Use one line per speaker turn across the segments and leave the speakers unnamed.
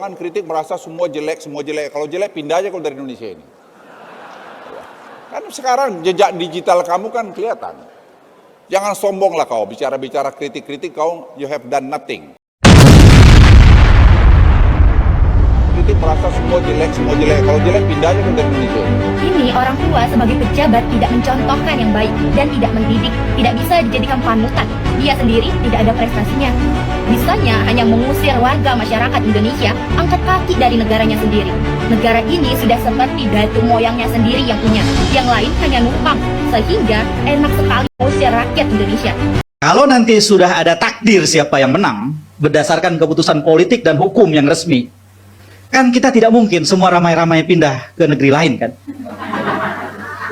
Jangan kritik merasa semua jelek, semua jelek. Kalau jelek pindah aja kalau dari Indonesia ini. Kan sekarang jejak digital kamu kan kelihatan. Jangan sombong lah kau, bicara-bicara kritik-kritik kau, you have done nothing. Kritik merasa semua jelek, semua jelek. Kalau jelek pindah aja kalau dari Indonesia ini.
Ini orang tua sebagai pejabat tidak mencontohkan yang baik dan tidak mendidik, tidak bisa dijadikan panutan. Dia sendiri tidak ada prestasinya. Bisanya hanya mengusir warga masyarakat Indonesia angkat kaki dari negaranya sendiri. Negara ini sudah seperti datu moyangnya sendiri yang punya, yang lain hanya numpang, sehingga enak sekali mengusir rakyat Indonesia.
Kalau nanti sudah ada takdir siapa yang menang berdasarkan keputusan politik dan hukum yang resmi, kan kita tidak mungkin semua ramai-ramai pindah ke negeri lain kan.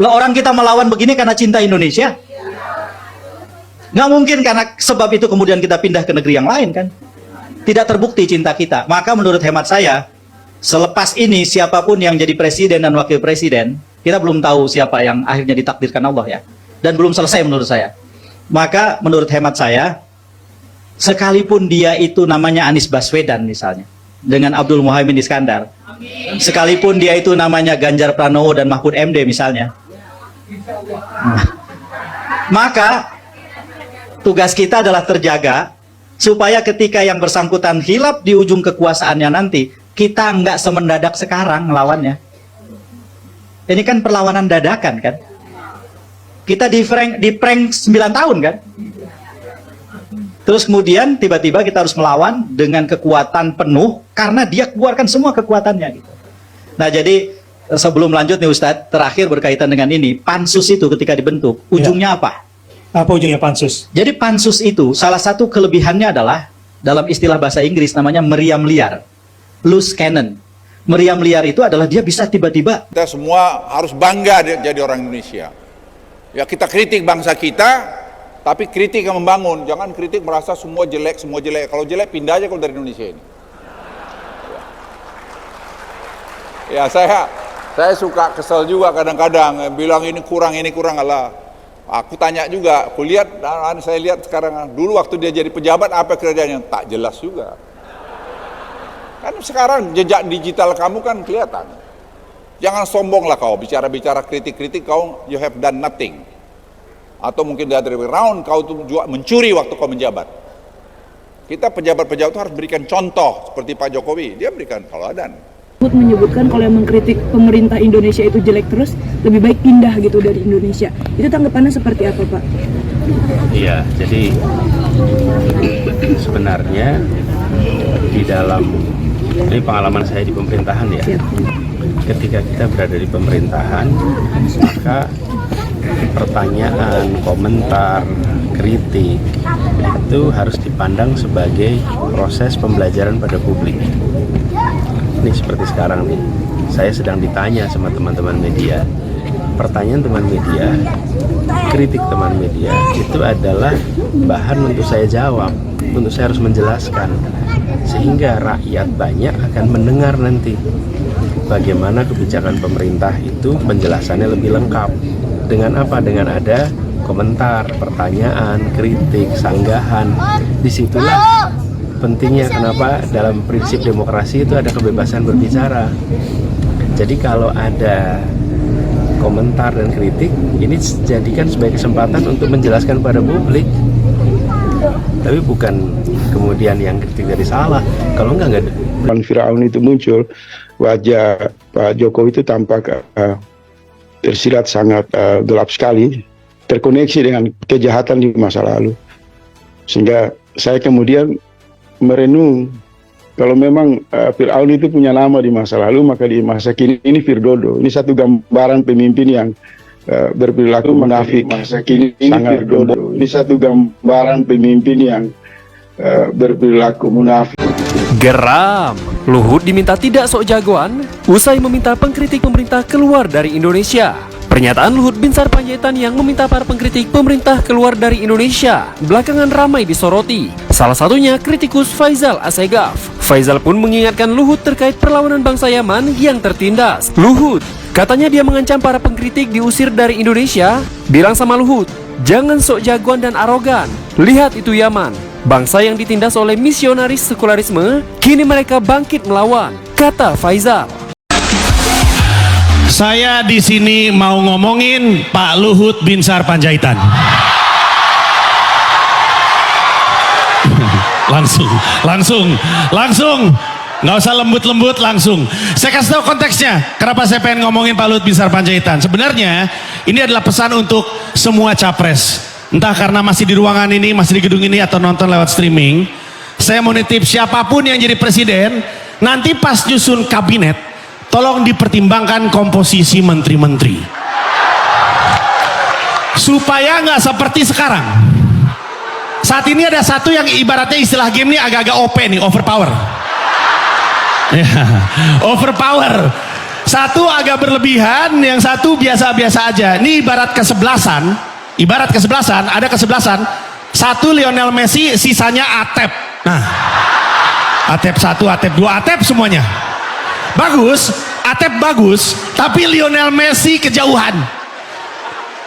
Lah orang kita melawan begini karena cinta Indonesia. Nggak mungkin karena sebab itu kemudian kita pindah ke negeri yang lain kan. Tidak terbukti cinta kita. Maka menurut hemat saya, selepas ini siapapun yang jadi presiden dan wakil presiden, kita belum tahu siapa yang akhirnya ditakdirkan Allah ya. Dan belum selesai menurut saya. Maka menurut hemat saya, sekalipun dia itu namanya Anies Baswedan misalnya, dengan Abdul Muhaimin Iskandar, sekalipun dia itu namanya Ganjar Pranowo dan Mahfud MD misalnya, maka tugas kita adalah terjaga supaya ketika yang bersangkutan hilap di ujung kekuasaannya nanti, kita nggak semendadak sekarang melawannya. Ini kan perlawanan dadakan kan. Kita di prank 9 tahun kan. Terus kemudian tiba-tiba kita harus melawan dengan kekuatan penuh karena dia keluarkan semua kekuatannya gitu. Nah jadi sebelum lanjut nih Ustadz, terakhir berkaitan dengan ini, pansus itu ketika dibentuk, ujungnya apa?
Apa ujungnya pansus?
Jadi pansus itu salah satu kelebihannya adalah dalam istilah bahasa Inggris namanya meriam liar, loose cannon. Meriam liar itu adalah dia bisa tiba-tiba.
Kita semua harus bangga jadi orang Indonesia. Ya kita kritik bangsa kita, tapi kritik yang membangun. Jangan kritik merasa semua jelek, semua jelek. Kalau jelek pindah aja kalau dari Indonesia ini. Ya saya suka kesel juga kadang-kadang bilang ini kurang Allah. Aku tanya juga, saya lihat sekarang, dulu waktu dia jadi pejabat apa kerjanya, tak jelas juga. Kan sekarang jejak digital kamu kan kelihatan. Jangan sombong lah kau, bicara-bicara kritik-kritik kau, you have done nothing. Atau mungkin the other way around, kau itu juga mencuri waktu kau menjabat. Kita pejabat-pejabat itu harus berikan contoh, seperti Pak Jokowi, dia berikan tauladan.
Menyebutkan kalau yang mengkritik pemerintah Indonesia itu jelek terus, lebih baik pindah gitu dari Indonesia. Itu tanggapannya seperti apa, Pak?
Iya, jadi sebenarnya di dalam, ini pengalaman saya di pemerintahan ya. Ketika kita berada di pemerintahan, maka pertanyaan, komentar, kritik itu harus dipandang sebagai proses pembelajaran pada publik. Ini seperti sekarang nih, saya sedang ditanya sama teman-teman media. Pertanyaan teman media, kritik teman media itu adalah bahan untuk saya jawab, untuk saya harus menjelaskan, sehingga rakyat banyak akan mendengar nanti bagaimana kebijakan pemerintah itu penjelasannya lebih lengkap. Dengan apa? Dengan ada komentar, pertanyaan, kritik, sanggahan. Disitulah pentingnya kenapa dalam prinsip demokrasi itu ada kebebasan berbicara. Jadi kalau ada komentar dan kritik, ini jadikan sebagai kesempatan untuk menjelaskan pada publik. Tapi bukan kemudian yang kritik dari salah. Kalau enggak ada.
Firaun itu muncul, wajah Pak Jokowi itu tampak tersirat sangat gelap sekali, terkoneksi dengan kejahatan di masa lalu. Sehingga saya kemudian merenung, kalau memang Firaun itu punya nama di masa lalu, maka di masa kini ini Firdodo. Ini satu gambaran pemimpin yang berperilaku munafik. Masa kini sangat Firdodo. Ini satu gambaran pemimpin yang berperilaku munafik.
Geram, Luhut diminta tidak sok jagoan usai meminta pengkritik pemerintah keluar dari Indonesia. Pernyataan Luhut Binsar Panjaitan yang meminta para pengkritik pemerintah keluar dari Indonesia belakangan ramai disoroti. Salah satunya kritikus Faisal Assegaf. Faisal pun mengingatkan Luhut terkait perlawanan bangsa Yaman yang tertindas. Luhut katanya dia mengancam para pengkritik diusir dari Indonesia. Bilang sama Luhut, jangan sok jagoan dan arogan. Lihat itu Yaman. Bangsa yang ditindas oleh misionaris sekularisme, kini mereka bangkit melawan, kata Faizal.
Saya di sini mau ngomongin Pak Luhut Binsar Panjaitan. Langsung. Nggak usah lembut-lembut, langsung. Saya kasih tahu konteksnya. Kenapa saya pengen ngomongin Pak Luhut Binsar Panjaitan? Sebenarnya ini adalah pesan untuk semua capres. Entah karena masih di ruangan ini, masih di gedung ini, atau nonton lewat streaming. Saya mau nitip siapapun yang jadi presiden, nanti pas nyusun kabinet, tolong dipertimbangkan komposisi menteri-menteri. Supaya nggak seperti sekarang. Saat ini ada satu yang ibaratnya istilah game ini agak-agak OP nih, overpower. Ya, overpower. Satu agak berlebihan, yang satu biasa-biasa aja. Ini ibarat kesebelasan, ada kesebelasan. Satu Lionel Messi, sisanya Atep. Nah, Atep 1, Atep 2, Atep semuanya. Bagus, Atep bagus, tapi Lionel Messi kejauhan.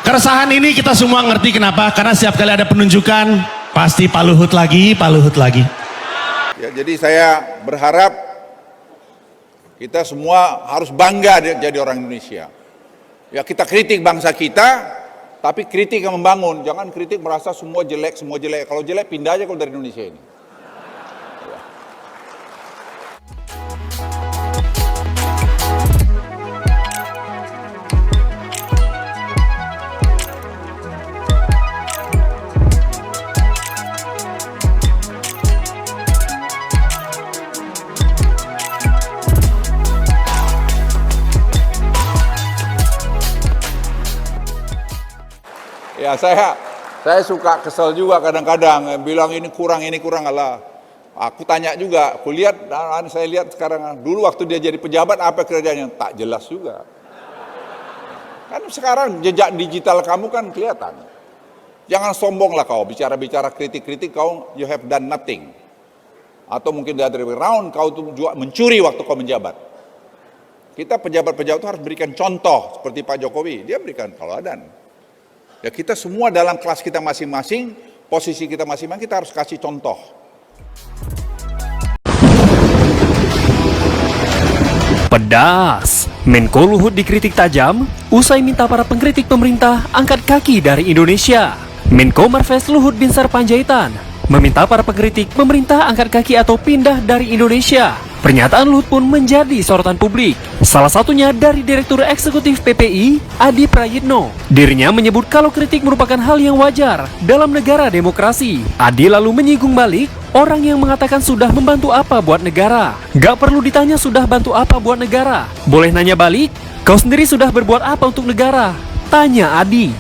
Keresahan ini kita semua ngerti kenapa, karena setiap kali ada penunjukan, pasti Pak Luhut lagi.
Ya, jadi saya berharap kita semua harus bangga jadi orang Indonesia. Ya, kita kritik bangsa kita, tapi kritik yang membangun. Jangan kritik merasa semua jelek. Kalau jelek pindah aja kalau dari Indonesia ini. Ya, saya suka kesel juga kadang-kadang bilang ini kurang Allah. Aku tanya juga, saya lihat sekarang dulu waktu dia jadi pejabat apa kerjanya, tak jelas juga. Kan sekarang jejak digital kamu kan kelihatan. Jangan sombong lah kau bicara-bicara kritik kau, you have done nothing. Atau mungkin the other way around, kau tuh juga mencuri waktu kau menjabat. Kita pejabat-pejabat itu harus berikan contoh seperti Pak Jokowi, dia berikan teladan. Ya, kita semua dalam kelas kita masing-masing, posisi kita masing-masing, kita harus kasih contoh.
Pedas. Menko Luhut dikritik tajam usai minta para pengkritik pemerintah angkat kaki dari Indonesia. Menko Marves Luhut Binsar Panjaitan meminta para pengkritik pemerintah angkat kaki atau pindah dari Indonesia. Pernyataan Luhut pun menjadi sorotan publik. Salah satunya dari Direktur Eksekutif PPI, Adi Prayitno. Dirinya menyebut kalau kritik merupakan hal yang wajar dalam negara demokrasi. Adi lalu menyinggung balik orang yang mengatakan sudah membantu apa buat negara. Gak perlu ditanya sudah bantu apa buat negara. Boleh nanya balik, kau sendiri sudah berbuat apa untuk negara? Tanya Adi.